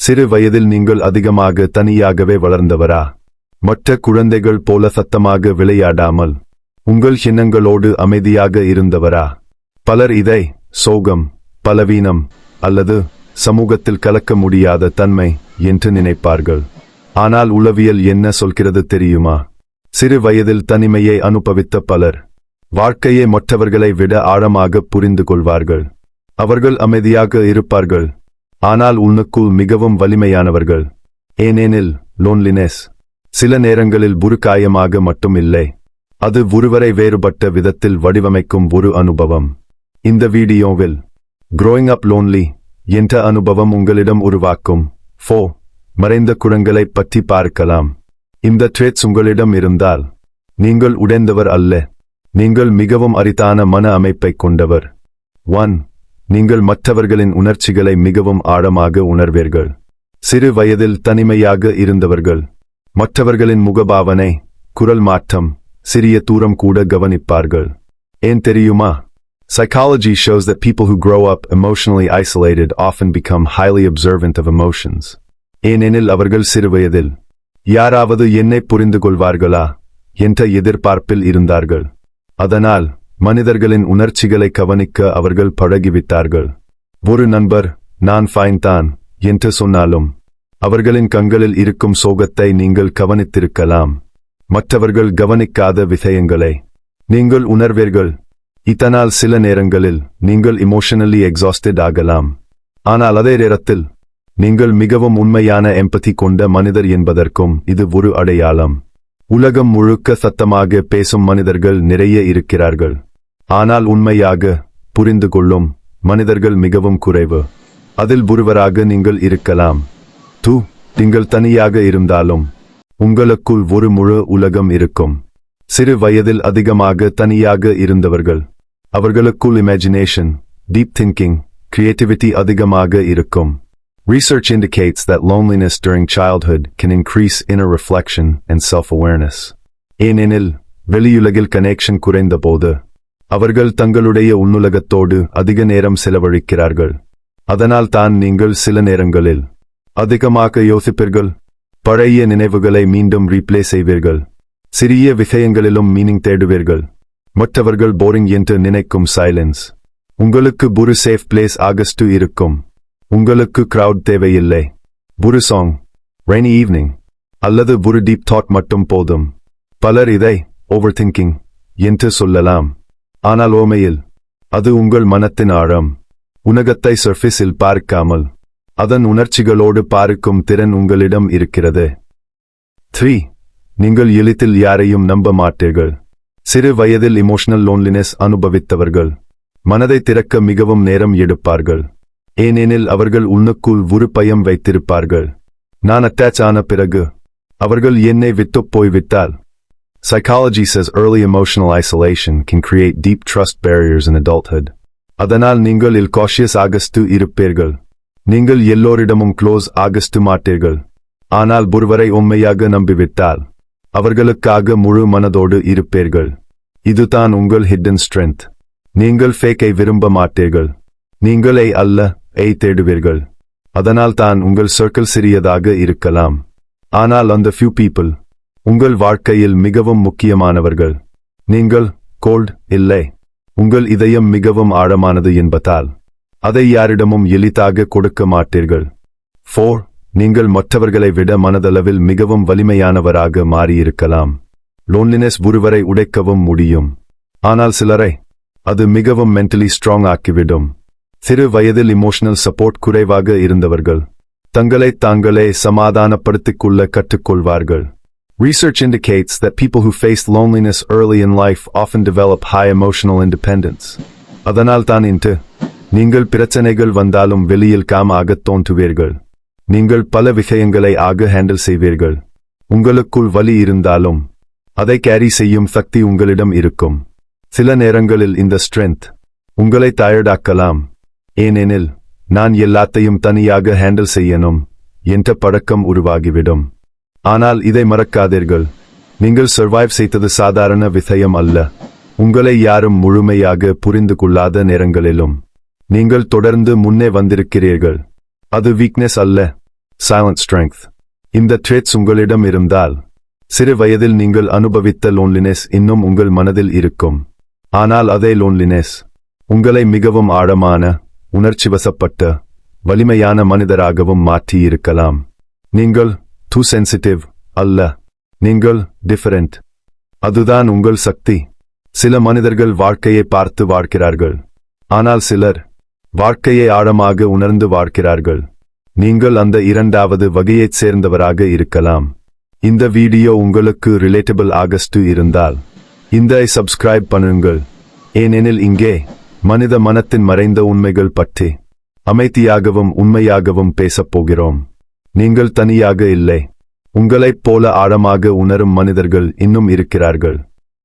சிறு வயதில் நீங்கள் அதிகமாக தனியாகவே வளர்ந்தவரா? மற்ற குழந்தைகள் போல சத்தமாக விளையாடாமல் உங்கள் எண்ணங்களோடு அமைதியாக இருந்தவரா? பலர் இதை சோகம், பலவீனம் அல்லது சமூகத்தில் கலக்க முடியாத தன்மை என்று நினைப்பார்கள். ஆனால் உளவியல் என்ன சொல்கிறது தெரியுமா? சிறு வயதில் தனிமையை அனுபவித்த பலர் வாழ்க்கையை மற்றவர்களை விட ஆழமாக புரிந்து கொள்வார்கள். அவர்கள் அமைதியாக இருப்பார்கள், ஆனால் உன்னுக்குள் மிகவும் வலிமையானவர்கள். ஏனெனில் லோன்லினஸ் சில நேரங்களில் புருக்காயமாக மட்டும் இல்லை, அது ஒருவரை வேறுபட்ட விதத்தில் வடிவமைக்கும் ஒரு அனுபவம். இந்த வீடியோவில் Growing Up Lonely என்ற அனுபவம் உங்களிடம் உருவாக்கும் 4 மறைந்த குணங்களை பற்றி பார்க்கலாம். இந்த ட்ரேட்ஸ் உங்களிடம் இருந்தால் நீங்கள் உடைந்தவர் அல்ல, நீங்கள் மிகவும் அரிதான மன அமைப்பை கொண்டவர். 1. நீங்கள் மற்றவர்களின் உணர்ச்சிகளை மிகவும் ஆழமாக உணர்வீர்கள். சிறு வயதில் தனிமையாக இருந்தவர்கள் மற்றவர்களின் முகபாவனை, குரல் மாற்றம், சிறிய தூரம் கூட கவனிப்பார்கள். ஏன் தெரியுமா? Psychology shows that people who grow up emotionally isolated often become highly observant of emotions. ஏனெனில் அவர்கள் சிறுவயதில் யாராவது என்னை புரிந்து கொள்வார்களா என்ற எதிர்பார்ப்பில் இருந்தார்கள். அதனால் மனிதர்களின் உணர்ச்சிகளை கவனிக்க அவர்கள் பழகிவிட்டார்கள். ஒரு நண்பர் நான் ஃபைன் தான் என்று சொன்னாலும் அவர்களின் கண்களில் இருக்கும் சோகத்தை நீங்கள் கவனித்திருக்கலாம். மற்றவர்கள் கவனிக்காத விஷயங்களை நீங்கள் உணர்வீர்கள். இதனால் சில நேரங்களில் நீங்கள் எமோஷனலி எக்ஸாஸ்டட் ஆகலாம். ஆனால் அதே நேரத்தில் நீங்கள் மிகவும் உண்மையான எம்பதி கொண்ட மனிதர் என்பதற்கும் இது ஒரு அடையாளம். உலகம் முழுக்க சத்தமாக பேசும் மனிதர்கள் நிறைய இருக்கிறார்கள், ஆனால் உண்மையாக புரிந்து கொள்ளும் மனிதர்கள் மிகவும் குறைவு. அதில் ஒருவராக நீங்கள் இருக்கலாம். நீங்கள் தனியாக இருந்தாலும் உங்களுக்குள் ஒரு முழு உலகம் இருக்கும். சிறு வயதில் அதிகமாக தனியாக இருந்தவர்கள் அவர்களுக்குள் இமேஜினேஷன், டீப் திங்கிங், கிரியேட்டிவிட்டி அதிகமாக இருக்கும். Research indicates that loneliness during childhood can increase inner reflection and self-awareness. ஏனெனில் வெளியுலகில் கனெக்ஷன் குறைந்த போது அவர்கள் தங்களுடைய உள்நுலகத்தோடு அதிக நேரம் செலவழிக்கிறார்கள். அதனால் தான் நீங்கள் சில நேரங்களில் அதிகமாக யோசிப்பீர்கள், பழைய நினைவுகளை மீண்டும் ரீப்ளே செய்வீர்கள், சிறிய விஷயங்களிலும் மீனிங் தேடுவீர்கள். மற்றவர்கள் போரிங் என்று நினைக்கும் சைலன்ஸ் உங்களுக்கு ஒரு சேஃப் பிளேஸ் ஆகஸ்டு இருக்கும். உங்களுக்கு கிரவுட் தேவையில்லை. ஒரு சாங், ரெய்னி ஈவினிங் அல்லது ஒரு டீப் தாட் மட்டும் போதும். பலர் இதை ஓவர் திங்கிங் என்று சொல்லலாம், ஆனால் உண்மையில் அது உங்கள் மனத்தின் ஆழம். உலகத்தை சர்ஃபேஸில் பார்க்காமல் அதன் உணர்ச்சிகளோடு பார்க்கும் திறன் உங்களிடம் இருக்கிறது. 3. நீங்கள் எளிதில் யாரையும் நம்ப மாட்டீர்கள். சிறு வயதில் இமோஷனல் லோன்லினஸ் அனுபவித்தவர்கள் மனதை திறக்க மிகவும் நேரம் எடுப்பார்கள். ஏனெனில் அவர்கள் உன்னுக்குள் ஒரு பயம் வைத்திருப்பார்கள். நான் அட்டாச் ஆன பிறகு அவர்கள் என்னை விட்டுப் போய்விட்டால். Psychology says early emotional isolation can create deep trust barriers in adulthood. அதனால் நீங்கள் cautious ஆகஸ்டு இருப்பீர்கள். நீங்கள் எல்லோரிடமும் க்ளோஸ் ஆகஸ்டு மாட்டீர்கள். ஆனால் ஒருவரை உண்மையாக நம்பிவிட்டால் அவர்களுக்காக முழு மனதோடு இருப்பீர்கள். இதுதான் உங்கள் ஹிடன் ஸ்ட்ரென்த். நீங்கள் ஃபேக்கை விரும்ப மாட்டீர்கள். நீங்களே அல்ல தேடுவீர்கள். அதனால் தான் உங்கள் சர்க்கிள் சிறியதாக இருக்கலாம், ஆனால் அந்த few people உங்கள் வாழ்க்கையில் மிகவும் முக்கியமானவர்கள். நீங்கள் கோல்ட் இல்லை, உங்கள் இதயம் மிகவும் ஆழமானது என்பதால் அதை யாரிடமும் எளிதாக கொடுக்க மாட்டீர்கள். 4. நீங்கள் மற்றவர்களை விட மனதளவில் மிகவும் வலிமையானவராக மாறியிருக்கலாம். லோன்லினஸ் ஒருவரை உடைக்கவும் முடியும், ஆனால் சிலரை அது மிகவும் மென்டலி ஸ்ட்ராங் ஆக்கிவிடும். சிறு வயதில் இமோஷனல் சப்போர்ட் குறைவாக இருந்தவர்கள் தங்களை தாங்களே சமாதானப்படுத்திக் கொள்ள கற்றுக்கொள்வார்கள். Research indicates that people who face loneliness early in life often develop high emotional independence. அதனால் தான் நீங்கள் பிரச்சனைகள் வந்தாலும் வெளியில் ஆக தோன்றுவீர்கள். நீங்கள் பல விஷயங்களை ஹேண்டில் செய்வீர்கள். உங்களுக்குள் வலி இருந்தாலும் அதை கேரி செய்யும் சக்தி உங்களிடம் இருக்கும். சில நேரங்களில் இந்த ஸ்ட்ரென்த் உங்களை டயர்டாக்கலாம். ஏனெனில் நான் எல்லாத்தையும் தனியாக ஹேண்டில் செய்யணும் என்ற பழக்கம் உருவாகிவிடும். ஆனால் இதை மறக்காதீர்கள், நீங்கள் சர்வைவ் செய்தது சாதாரண விஷயம் அல்ல. உங்களை யாரும் முழுமையாக புரிந்து கொள்ளாத நேரங்களிலும் நீங்கள் தொடர்ந்து முன்னே வந்திருக்கிறீர்கள். அது வீக்னஸ் அல்ல, silent strength. இந்த ட்ரேட்ஸ் உங்களிடம் இருந்தால் சிறு வயதில் நீங்கள் அனுபவித்த லோன்லினஸ் இன்னும் உங்கள் மனதில் இருக்கும். ஆனால் அதே லோன்லினஸ் உங்களை மிகவும் ஆழமான, உணர்ச்சிவசப்பட்ட, வலிமையான மனிதராகவும் மாற்றியிருக்கலாம். நீங்கள் டூ சென்சிட்டிவ் அல்ல, நீங்கள் டிஃபரெண்ட். அதுதான் உங்கள் சக்தி. சில மனிதர்கள் வாழ்க்கையை பார்த்து வாழ்கிறார்கள், ஆனால் சிலர் வாழ்க்கையை ஆழமாக உணர்ந்து வாழ்கிறார்கள். நீங்கள் அந்த இரண்டாவது வகையைச் சேர்ந்தவராக இருக்கலாம். இந்த வீடியோ உங்களுக்கு ரிலேட்டபிள் ஆகஸ்ட் இருந்தால் இந்த சப்ஸ்கிரைப் பண்ணுங்கள். ஏனெனில் இங்கே மனித மனத்தின் மறைந்த உண்மைகள் பற்றி அமைதியாகவும் உண்மையாகவும் பேசப் போகிறோம். நீங்கள் தனியாக இல்லை. உங்களைப் போல ஆழமாக உணரும் மனிதர்கள் இன்னும் இருக்கிறார்கள்.